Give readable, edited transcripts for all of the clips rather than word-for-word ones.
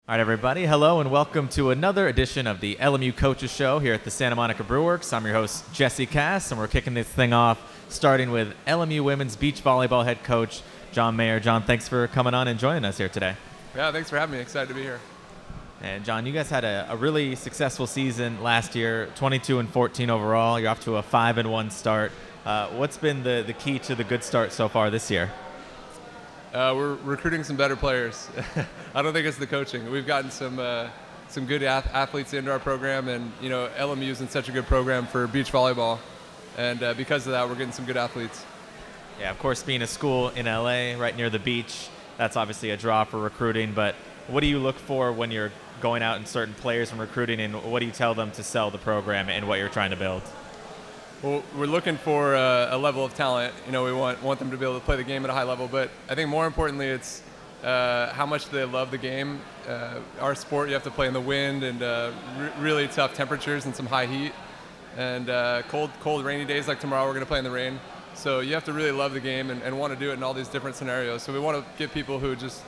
All right, everybody. Hello and welcome to another edition of the LMU Coaches Show here at the Santa Monica Brewworks. I'm your host, Jesse Cass, and we're kicking this thing off starting with LMU Women's Beach Volleyball head coach, John Mayer. John, thanks for coming on and joining us here today. Yeah, thanks for having me. Excited to be here. And John, you guys had a really successful season last year, 22-14 overall. You're off to a 5-1 start. What's been the key to the good start so far this year? We're recruiting some better players. I don't think it's the coaching. We've gotten some good athletes into our program, and LMU is in such a good program for beach volleyball, and because of that, we're getting some good athletes. Yeah, of course, being a school in LA, right near the beach, that's obviously a draw for recruiting. But what do you look for when you're going out and certain players and recruiting, and what do you tell them to sell the program and what you're trying to build? Well, we're looking for a level of talent. We want them to be able to play the game at a high level, but I think more importantly, it's how much they love the game. Our sport, you have to play in the wind and really tough temperatures and some high heat, and cold, rainy days like tomorrow. We're going to play in the rain, so you have to really love the game and want to do it in all these different scenarios. So we want to get people who just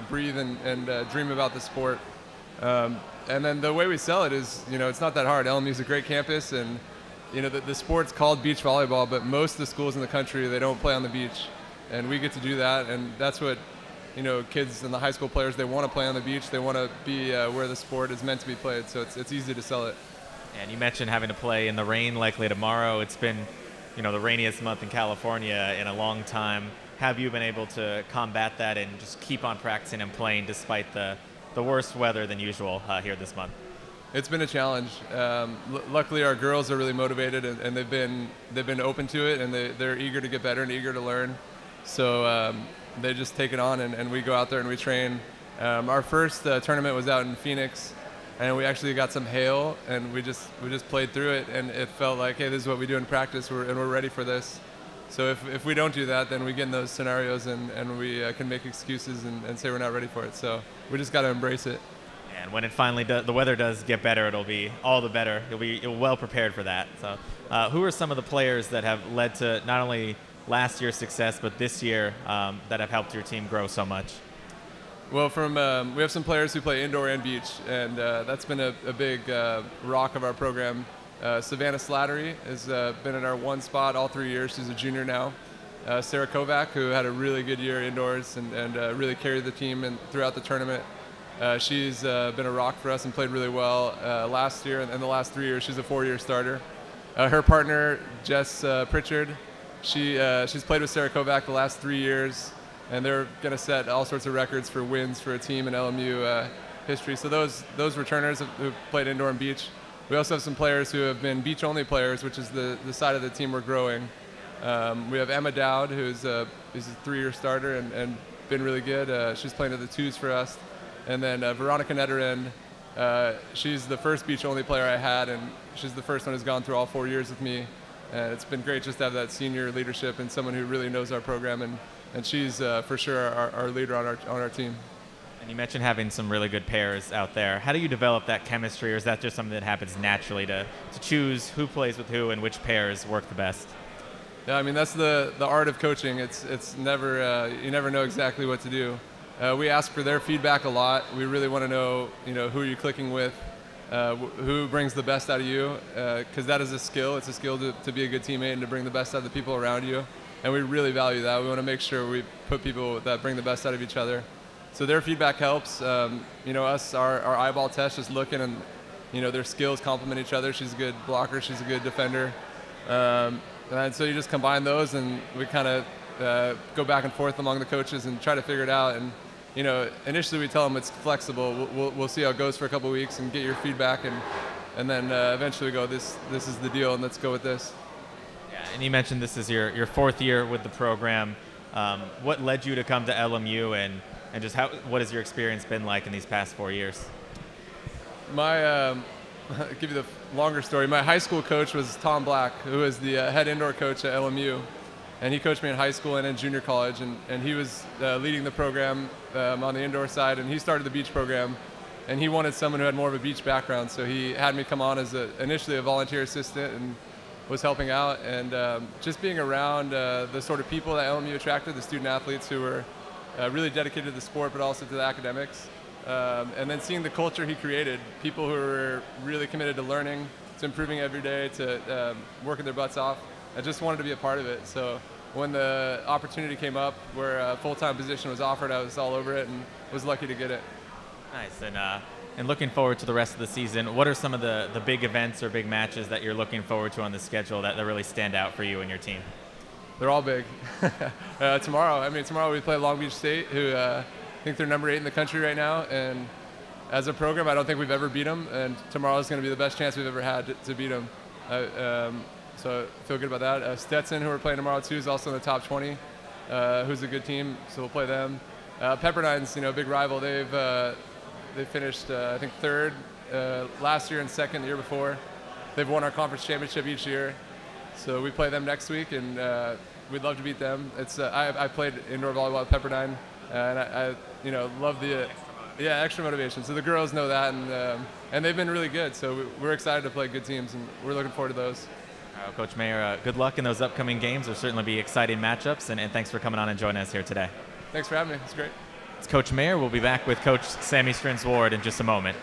breathe and dream about the sport. And then the way we sell it is, it's not that hard. LMU is a great campus, and the sport's called beach volleyball, but most of the schools in the country, they don't play on the beach, and we get to do that, and that's what kids and the high school players, they want to play on the beach. They want to be where the sport is meant to be played, so it's easy to sell it. And you mentioned having to play in the rain likely tomorrow. It's been the rainiest month in California in a long time. Have you been able to combat that and just keep on practicing and playing despite the worse weather than usual here this month? It's been a challenge. Luckily, our girls are really motivated, and they've been open to it, and they're eager to get better and eager to learn. So they just take it on, and we go out there and we train. Our first tournament was out in Phoenix, and we actually got some hail, and we just played through it, and it felt like, hey, this is what we do in practice, and we're ready for this. So if we don't do that, then we get in those scenarios, and we can make excuses and say we're not ready for it. So we just got to embrace it. And when it finally the weather does get better, it'll be all the better. You'll be well prepared for that. So who are some of the players that have led to not only last year's success, but this year that have helped your team grow so much? Well, we have some players who play indoor and beach, and that's been a big rock of our program. Savannah Slattery has been in our one spot all 3 years. She's a junior now. Sarah Kovac, who had a really good year indoors and really carried the team throughout the tournament. She's been a rock for us and played really well last year, and the last 3 years she's a 4-year starter. Her partner, Jess Pritchard, she's played with Sarah Kovac the last 3 years, and they're going to set all sorts of records for wins for a team in LMU history. So those returners who've played indoor and beach. We also have some players who have been beach-only players, which is the side of the team we're growing. We have Emma Dowd, who's a 3-year starter and been really good. She's playing at the twos for us. And then Veronica Netterend, she's the first beach-only player I had, and she's the first one who's gone through all 4 years with me. And it's been great just to have that senior leadership and someone who really knows our program, and she's for sure our leader on our team. And you mentioned having some really good pairs out there. How do you develop that chemistry, or is that just something that happens naturally to choose who plays with who and which pairs work the best? Yeah, I mean, that's the art of coaching. It's never you never know exactly what to do. We ask for their feedback a lot. We really want to know, who you're clicking with, who brings the best out of you, because that is a skill. It's a skill to be a good teammate and to bring the best out of the people around you, and we really value that. We want to make sure we put people that bring the best out of each other. So their feedback helps. Our eyeball test, just looking, and their skills complement each other. She's a good blocker. She's a good defender, and so you just combine those, and we kind of go back and forth among the coaches and try to figure it out. And initially we tell them it's flexible. We'll see how it goes for a couple of weeks and get your feedback, and then eventually we go, this is the deal, and let's go with this. Yeah, and you mentioned this is your 4th year with the program. What led you to come to LMU, and just what has your experience been like in these past 4 years? I'll give you the longer story. My high school coach was Tom Black, who is the head indoor coach at LMU. And he coached me in high school and in junior college, and he was leading the program on the indoor side, and he started the beach program, and he wanted someone who had more of a beach background, so he had me come on as initially a volunteer assistant and was helping out, and just being around the sort of people that LMU attracted, the student athletes who were really dedicated to the sport but also to the academics. And then seeing the culture he created, people who are really committed to learning, to improving every day, to working their butts off. I just wanted to be a part of it. So when the opportunity came up where a full-time position was offered, I was all over it and was lucky to get it. Nice. And looking forward to the rest of the season, what are some of the big events or big matches that you're looking forward to on the schedule that really stand out for you and your team? They're all big. Tomorrow we play Long Beach State, who I think they're number 8 in the country right now. And as a program, I don't think we've ever beat them. And tomorrow is going to be the best chance we've ever had to beat them. So I feel good about that. Stetson, who we're playing tomorrow too, is also in the top 20, who's a good team. So we'll play them. Pepperdine's, big rival. They finished, I think, 3rd last year and 2nd the year before. They've won our conference championship each year. So we play them next week, and we'd love to beat them. I played indoor volleyball at Pepperdine, and I love the extra motivation. So the girls know that, and they've been really good. So we're excited to play good teams, and we're looking forward to those. Coach Mayer, good luck in those upcoming games. There'll certainly be exciting matchups, and thanks for coming on and joining us here today. Thanks for having me. It's great. It's Coach Mayer. We'll be back with Coach Sammy Strins-Ward in just a moment.